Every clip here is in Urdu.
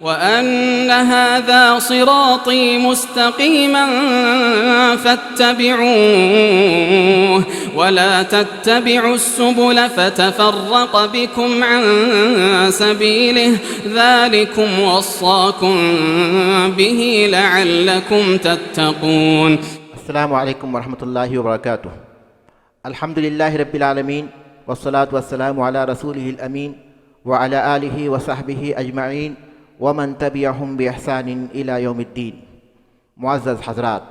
وَأَنَّ هَذَا صِرَاطِي مُسْتَقِيمًا فَاتَّبِعُوهُ وَلَا تَتَّبِعُوا السُّبُلَ فَتَفَرَّقَ بِكُمْ عَن سَبِيلِهِ ذَلِكُمْ وَصَّاكُمْ بِهِ لَعَلَّكُمْ تَتَّقُونَ۔ السلام علیکم ورحمۃ اللہ وبرکاتہ۔ الحمدللہ رب العالمین والصلاة والسلام علی رسولہ الامین وعلی آلہ وصحبہ اجمعین ومن تبعہم بإحسان الی یوم الدین۔ معزز حضرات،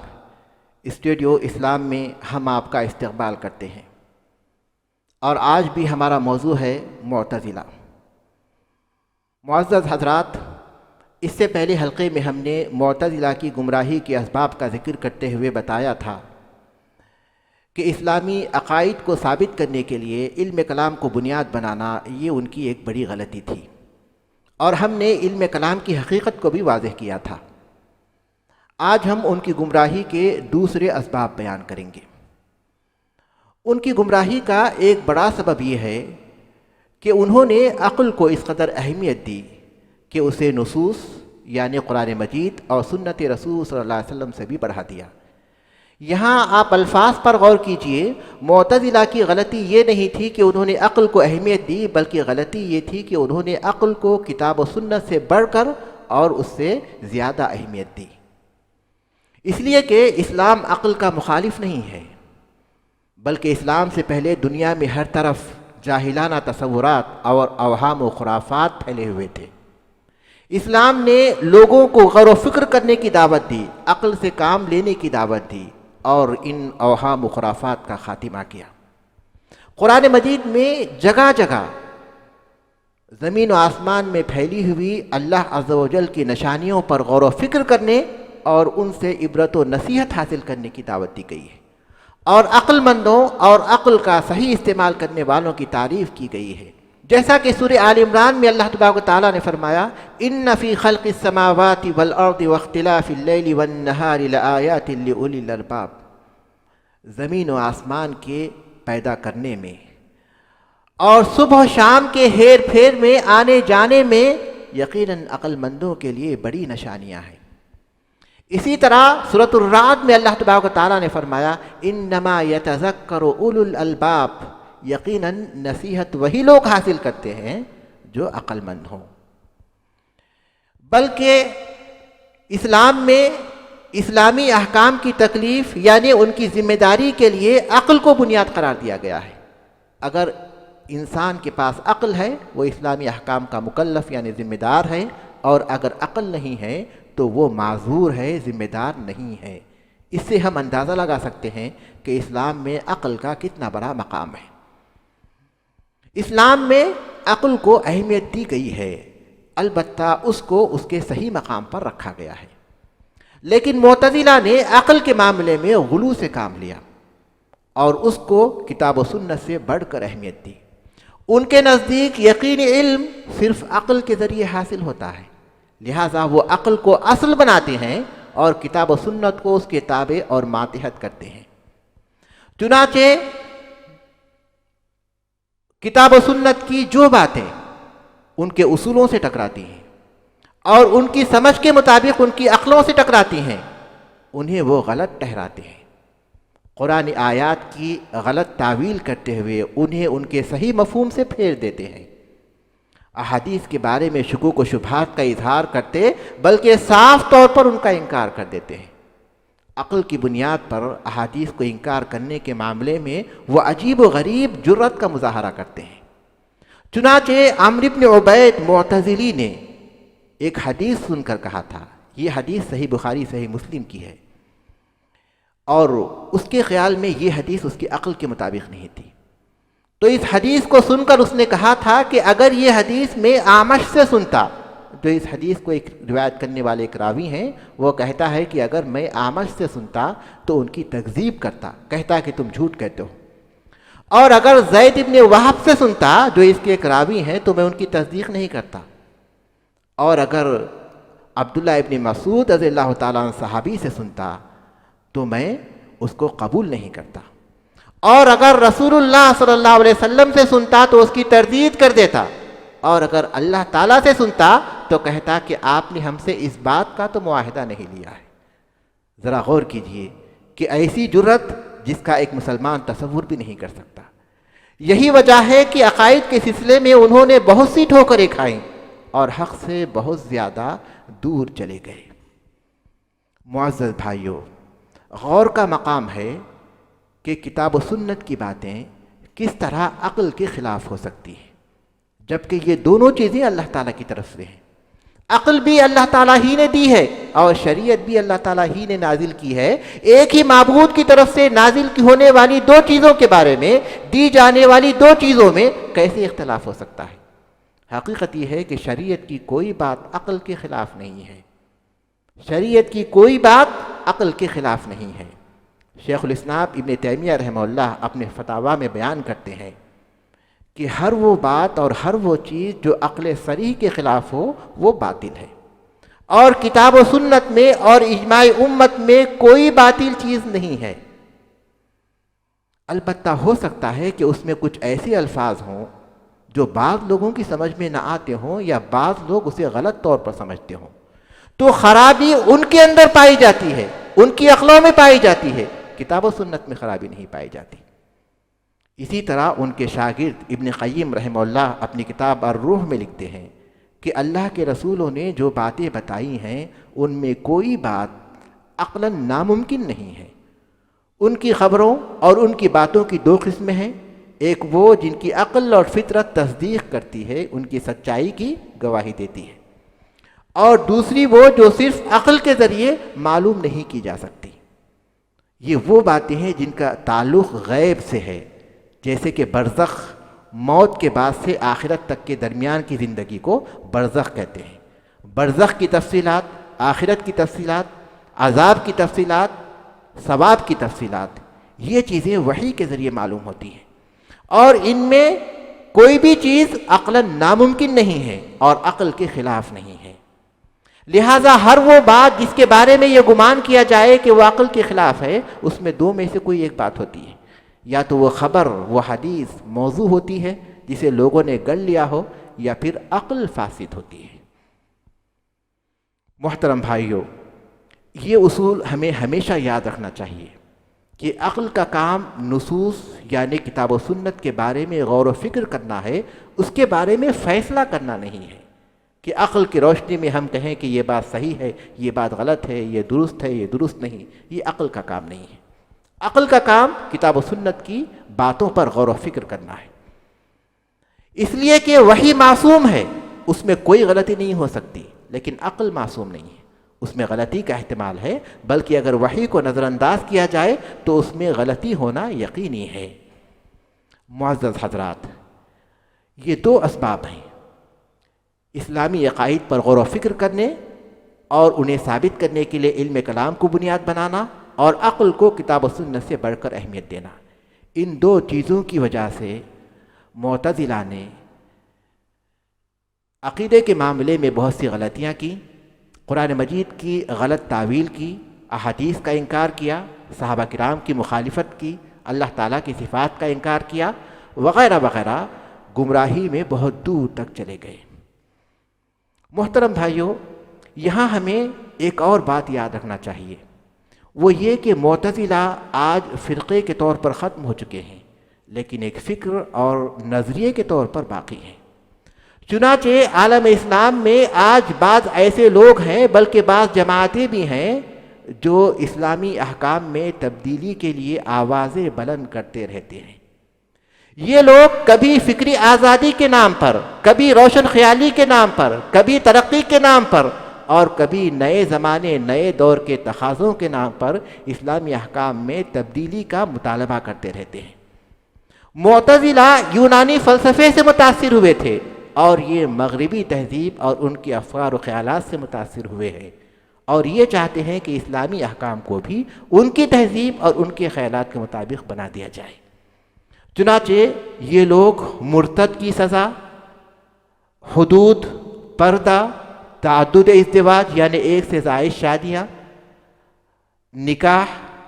اسٹوڈیو اسلام میں ہم آپ کا استقبال کرتے ہیں، اور آج بھی ہمارا موضوع ہے معتزلہ۔ معزز حضرات، اس سے پہلے حلقے میں ہم نے معتزلہ کی گمراہی کے اسباب کا ذکر کرتے ہوئے بتایا تھا کہ اسلامی عقائد کو ثابت کرنے کے لیے علم کلام کو بنیاد بنانا یہ ان کی ایک بڑی غلطی تھی، اور ہم نے علم کلام کی حقیقت کو بھی واضح کیا تھا۔ آج ہم ان کی گمراہی کے دوسرے اسباب بیان کریں گے۔ ان کی گمراہی کا ایک بڑا سبب یہ ہے کہ انہوں نے عقل کو اس قدر اہمیت دی کہ اسے نصوص یعنی قرآن مجید اور سنت رسول صلی اللہ علیہ وسلم سے بھی بڑھا دیا۔ یہاں آپ الفاظ پر غور کیجئے، معتزلہ کی غلطی یہ نہیں تھی کہ انہوں نے عقل کو اہمیت دی، بلکہ غلطی یہ تھی کہ انہوں نے عقل کو کتاب و سنت سے بڑھ کر اور اس سے زیادہ اہمیت دی، اس لیے کہ اسلام عقل کا مخالف نہیں ہے، بلکہ اسلام سے پہلے دنیا میں ہر طرف جاہلانہ تصورات اور اوہام و خرافات پھیلے ہوئے تھے۔ اسلام نے لوگوں کو غور و فکر کرنے کی دعوت دی، عقل سے کام لینے کی دعوت دی، اور ان اوہام و خرافات کا خاتمہ کیا۔ قرآن مجید میں جگہ جگہ زمین و آسمان میں پھیلی ہوئی اللہ عز و جل کی نشانیوں پر غور و فکر کرنے اور ان سے عبرت و نصیحت حاصل کرنے کی دعوت دی گئی ہے، اور عقل مندوں اور عقل کا صحیح استعمال کرنے والوں کی تعریف کی گئی ہے، جیسا کہ سورہ آل عمران میں اللہ تبارک و تعالیٰ نے فرمایا، ان فی خلق السماوات والارض واختلاف اللیل والنہار لآیات لأولی الالباب۔ زمین و آسمان کے پیدا کرنے میں اور صبح و شام کے ہیر پھیر میں آنے جانے میں یقیناً عقل مندوں کے لیے بڑی نشانیاں ہیں۔ اسی طرح سورۃ الرعد میں اللہ تبارک و تعالیٰ نے فرمایا، انما یتذکر اولو الالباب، یقیناً نصیحت وہی لوگ حاصل کرتے ہیں جو عقل مند ہوں۔ بلکہ اسلام میں اسلامی احکام کی تکلیف یعنی ان کی ذمہ داری کے لیے عقل کو بنیاد قرار دیا گیا ہے۔ اگر انسان کے پاس عقل ہے وہ اسلامی احکام کا مکلف یعنی ذمہ دار ہے، اور اگر عقل نہیں ہے تو وہ معذور ہے، ذمہ دار نہیں ہے۔ اس سے ہم اندازہ لگا سکتے ہیں کہ اسلام میں عقل کا کتنا بڑا مقام ہے۔ اسلام میں عقل کو اہمیت دی گئی ہے، البتہ اس کو اس کے صحیح مقام پر رکھا گیا ہے، لیکن معتزلہ نے عقل کے معاملے میں غلو سے کام لیا اور اس کو کتاب و سنت سے بڑھ کر اہمیت دی۔ ان کے نزدیک یقینی علم صرف عقل کے ذریعے حاصل ہوتا ہے، لہٰذا وہ عقل کو اصل بناتے ہیں اور کتاب و سنت کو اس کے تابع اور ماتحت کرتے ہیں۔ چنانچہ کتاب و سنت کی جو باتیں ان کے اصولوں سے ٹکراتی ہیں اور ان کی سمجھ کے مطابق ان کی عقلوں سے ٹکراتی ہیں، انہیں وہ غلط ٹھہراتے ہیں۔ قرآن آیات کی غلط تعویل کرتے ہوئے انہیں ان کے صحیح مفہوم سے پھیر دیتے ہیں۔ احادیث کے بارے میں شکوک و شبہات کا اظہار کرتے بلکہ صاف طور پر ان کا انکار کر دیتے ہیں۔ عقل کی بنیاد پر احادیث کو انکار کرنے کے معاملے میں وہ عجیب و غریب جرأت کا مظاہرہ کرتے ہیں۔ چنانچہ عمرو بن عبید معتزلی نے ایک حدیث سن کر کہا تھا، یہ حدیث صحیح بخاری صحیح مسلم کی ہے، اور اس کے خیال میں یہ حدیث اس کی عقل کے مطابق نہیں تھی، تو اس حدیث کو سن کر اس نے کہا تھا کہ اگر یہ حدیث میں اعمش سے سنتا، جو اس حدیث کو ایک روایت کرنے والے ایک راوی ہیں، وہ کہتا ہے کہ اگر میں اعمش سے سنتا تو ان کی تکذیب کرتا، کہتا کہ تم جھوٹ کہتے ہو، اور اگر زید ابن وہب سے سنتا جو اس کے ایک راوی ہیں تو میں ان کی تصدیق نہیں کرتا، اور اگر عبداللہ ابن مسعود رضی اللہ تعالیٰ عنہ صحابی سے سنتا تو میں اس کو قبول نہیں کرتا، اور اگر رسول اللہ صلی اللہ علیہ وسلم سے سنتا تو اس کی تردید کر دیتا، اور اگر اللہ تعالیٰ سے سنتا تو کہتا کہ آپ نے ہم سے اس بات کا تو معاہدہ نہیں لیا ہے۔ ذرا غور کیجئے کہ ایسی جرت جس کا ایک مسلمان تصور بھی نہیں کر سکتا۔ یہی وجہ ہے کہ عقائد کے سلسلے میں انہوں نے بہت سی ٹھوکریں کھائیں اور حق سے بہت زیادہ دور چلے گئے۔ معزز بھائیوں، غور کا مقام ہے کہ کتاب و سنت کی باتیں کس طرح عقل کے خلاف ہو سکتی ہیں، جبکہ یہ دونوں چیزیں اللہ تعالیٰ کی طرف سے ہیں۔ عقل بھی اللہ تعالیٰ ہی نے دی ہے اور شریعت بھی اللہ تعالیٰ ہی نے نازل کی ہے۔ ایک ہی معبود کی طرف سے نازل ہونے والی دو چیزوں کے بارے میں، دی جانے والی دو چیزوں میں کیسے اختلاف ہو سکتا ہے؟ حقیقت یہ ہے کہ شریعت کی کوئی بات عقل کے خلاف نہیں ہے، شریعت کی کوئی بات عقل کے خلاف نہیں ہے۔ شیخ الاسلام ابن تیمیہ رحمہ اللہ اپنے فتاویٰ میں بیان کرتے ہیں کہ ہر وہ بات اور ہر وہ چیز جو عقل صریح کے خلاف ہو وہ باطل ہے، اور کتاب و سنت میں اور اجماع امت میں کوئی باطل چیز نہیں ہے۔ البتہ ہو سکتا ہے کہ اس میں کچھ ایسے الفاظ ہوں جو بعض لوگوں کی سمجھ میں نہ آتے ہوں یا بعض لوگ اسے غلط طور پر سمجھتے ہوں، تو خرابی ان کے اندر پائی جاتی ہے، ان کی عقلوں میں پائی جاتی ہے، کتاب و سنت میں خرابی نہیں پائی جاتی۔ اسی طرح ان کے شاگرد ابن قیم رحمہ اللہ اپنی کتاب الروح میں لکھتے ہیں کہ اللہ کے رسولوں نے جو باتیں بتائی ہیں ان میں کوئی بات عقلاً ناممکن نہیں ہے۔ ان کی خبروں اور ان کی باتوں کی دو قسمیں ہیں، ایک وہ جن کی عقل اور فطرت تصدیق کرتی ہے، ان کی سچائی کی گواہی دیتی ہے، اور دوسری وہ جو صرف عقل کے ذریعے معلوم نہیں کی جا سکتی۔ یہ وہ باتیں ہیں جن کا تعلق غیب سے ہے، جیسے کہ برزخ، موت کے بعد سے آخرت تک کے درمیان کی زندگی کو برزخ کہتے ہیں۔ برزخ کی تفصیلات، آخرت کی تفصیلات، عذاب کی تفصیلات، ثواب کی تفصیلات، یہ چیزیں وحی کے ذریعے معلوم ہوتی ہیں، اور ان میں کوئی بھی چیز عقلاً ناممکن نہیں ہے اور عقل کے خلاف نہیں ہے۔ لہٰذا ہر وہ بات جس کے بارے میں یہ گمان کیا جائے کہ وہ عقل کے خلاف ہے، اس میں دو میں سے کوئی ایک بات ہوتی ہے، یا تو وہ خبر، وہ حدیث موضوع ہوتی ہے جسے لوگوں نے گڑھ لیا ہو، یا پھر عقل فاسد ہوتی ہے۔ محترم بھائیوں، یہ اصول ہمیں ہمیشہ یاد رکھنا چاہیے کہ عقل کا کام نصوص یعنی کتاب و سنت کے بارے میں غور و فکر کرنا ہے، اس کے بارے میں فیصلہ کرنا نہیں ہے کہ عقل کی روشنی میں ہم کہیں کہ یہ بات صحیح ہے، یہ بات غلط ہے، یہ درست ہے، یہ درست نہیں۔ یہ عقل کا کام نہیں ہے۔ عقل کا کام کتاب و سنت کی باتوں پر غور و فکر کرنا ہے، اس لیے کہ وحی معصوم ہے، اس میں کوئی غلطی نہیں ہو سکتی، لیکن عقل معصوم نہیں ہے، اس میں غلطی کا احتمال ہے، بلکہ اگر وحی کو نظر انداز کیا جائے تو اس میں غلطی ہونا یقینی ہے۔ معزز حضرات، یہ دو اسباب ہیں، اسلامی عقائد پر غور و فکر کرنے اور انہیں ثابت کرنے کے لیے علم کلام کو بنیاد بنانا، اور عقل کو کتاب و سنت سے بڑھ کر اہمیت دینا۔ ان دو چیزوں کی وجہ سے معتزلہ نے عقیدے کے معاملے میں بہت سی غلطیاں کی، قرآن مجید کی غلط تعویل کی، احادیث کا انکار کیا، صحابہ کرام کی مخالفت کی، اللہ تعالیٰ کی صفات کا انکار کیا، وغیرہ وغیرہ، گمراہی میں بہت دور تک چلے گئے۔ محترم بھائیوں، یہاں ہمیں ایک اور بات یاد رکھنا چاہیے، وہ یہ کہ معتزلہ آج فرقے کے طور پر ختم ہو چکے ہیں، لیکن ایک فکر اور نظریے کے طور پر باقی ہیں۔ چنانچہ عالم اسلام میں آج بعض ایسے لوگ ہیں، بلکہ بعض جماعتیں بھی ہیں، جو اسلامی احکام میں تبدیلی کے لیے آوازیں بلند کرتے رہتے ہیں۔ یہ لوگ کبھی فکری آزادی کے نام پر، کبھی روشن خیالی کے نام پر، کبھی ترقی کے نام پر، اور کبھی نئے زمانے، نئے دور کے تقاضوں کے نام پر اسلامی احکام میں تبدیلی کا مطالبہ کرتے رہتے ہیں۔ معتزلہ یونانی فلسفے سے متاثر ہوئے تھے، اور یہ مغربی تہذیب اور ان کے افکار و خیالات سے متاثر ہوئے ہیں، اور یہ چاہتے ہیں کہ اسلامی احکام کو بھی ان کی تہذیب اور ان کے خیالات کے مطابق بنا دیا جائے۔ چنانچہ یہ لوگ مرتد کی سزا، حدود، پردہ، تعدد ازدواج یعنی ایک سے زائد شادیاں، نکاح،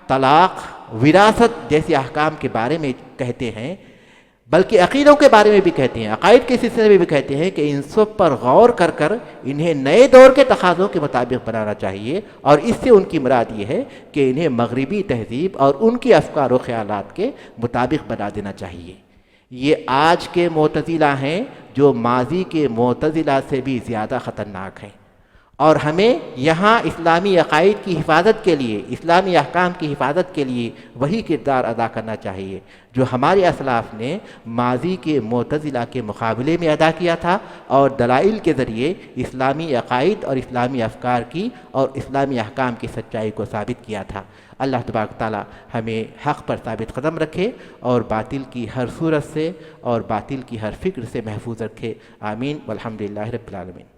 طلاق، وراثت جیسے احکام کے بارے میں کہتے ہیں، بلکہ عقیدوں کے بارے میں بھی کہتے ہیں، عقائد کے سلسلے میں بھی کہتے ہیں کہ ان سب پر غور کر کر انہیں نئے دور کے تقاضوں کے مطابق بنانا چاہیے، اور اس سے ان کی مراد یہ ہے کہ انہیں مغربی تہذیب اور ان کے افکار و خیالات کے مطابق بنا دینا چاہیے۔ یہ آج کے معتزلہ ہیں جو ماضی کے معتزلہ سے بھی زیادہ خطرناک ہیں، اور ہمیں یہاں اسلامی عقائد کی حفاظت کے لیے، اسلامی احکام کی حفاظت کے لیے وہی کردار ادا کرنا چاہیے جو ہمارے اسلاف نے ماضی کے معتزلہ کے مقابلے میں ادا کیا تھا، اور دلائل کے ذریعے اسلامی عقائد اور اسلامی افکار کی اور اسلامی احکام کی سچائی کو ثابت کیا تھا۔ اللہ تبارک تعالیٰ ہمیں حق پر ثابت قدم رکھے اور باطل کی ہر صورت سے اور باطل کی ہر فکر سے محفوظ رکھے، آمین والحمدللہ رب العالمین۔